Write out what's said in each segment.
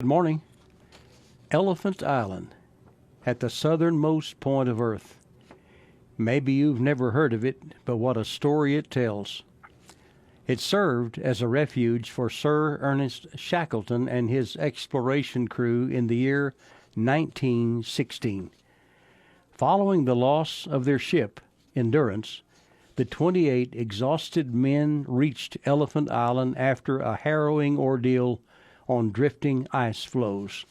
Good morning. Elephant Island, at the southernmost point of Earth. Maybe you've never heard of it, but what a story it tells. It served as a refuge for Sir Ernest Shackleton and his exploration crew in the year 1916. Following the loss of their ship, Endurance, the 28 exhausted men reached Elephant Island after a harrowing ordeal on drifting ice floes.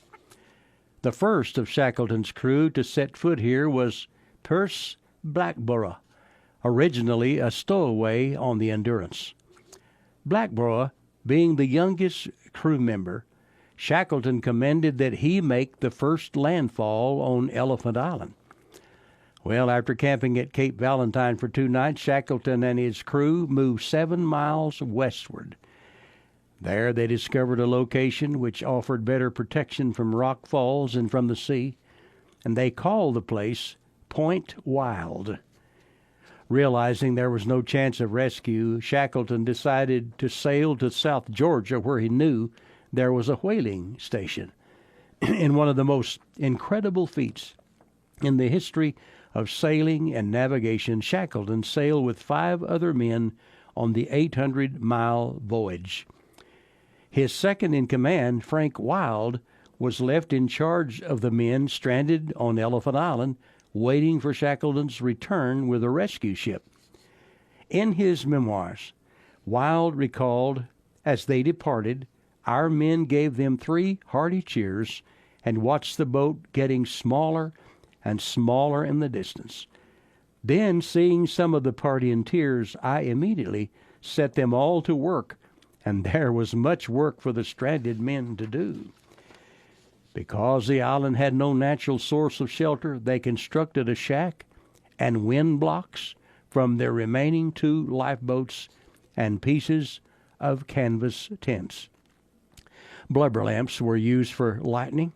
The first of Shackleton's crew to set foot here was Pierce Blackborough, originally a stowaway on the Endurance. Blackborough, being the youngest crew member, Shackleton commanded that he make the first landfall on Elephant Island. Well, after camping at Cape Valentine for 2 nights, Shackleton and his crew moved 7 miles westward. There they discovered a location which offered better protection from rock falls and from the sea, and they called the place Point Wild. Realizing there was no chance of rescue, Shackleton decided to sail to South Georgia, where he knew there was a whaling station. In one of the most incredible feats in the history of sailing and navigation, Shackleton sailed with 5 other men on the 800-mile voyage. His second-in-command, Frank Wild, was left in charge of the men stranded on Elephant Island, waiting for Shackleton's return with a rescue ship. In his memoirs, Wild recalled, as they departed, our men gave them 3 hearty cheers and watched the boat getting smaller and smaller in the distance. Then, seeing some of the party in tears, I immediately set them all to work, and there was much work for the stranded men to do. Because the island had no natural source of shelter, they constructed a shack and wind blocks from their remaining 2 lifeboats and pieces of canvas tents. Blubber lamps were used for lighting,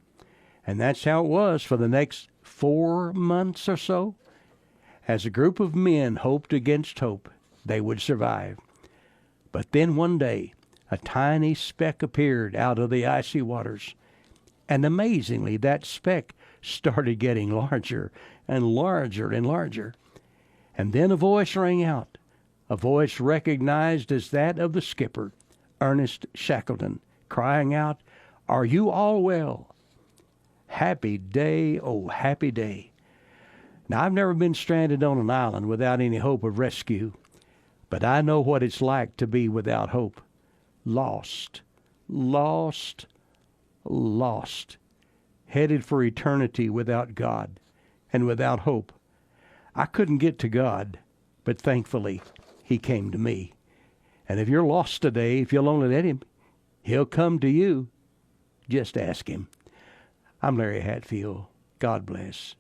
and that's how it was for the next 4 months or so. As a group of men hoped against hope they would survive. But then one day, a tiny speck appeared out of the icy waters, and amazingly, that speck started getting larger and larger and larger. And then a voice rang out, a voice recognized as that of the skipper, Ernest Shackleton, crying out, "Are you all well?" Happy day, oh happy day. Now, I've never been stranded on an island without any hope of rescue, but I know what it's like to be without hope. Lost, lost, lost, headed for eternity without God and without hope. I couldn't get to God, but thankfully he came to me. And if you're lost today, if you'll only let him, he'll come to you. Just ask him. I'm Larry Hatfield. God bless.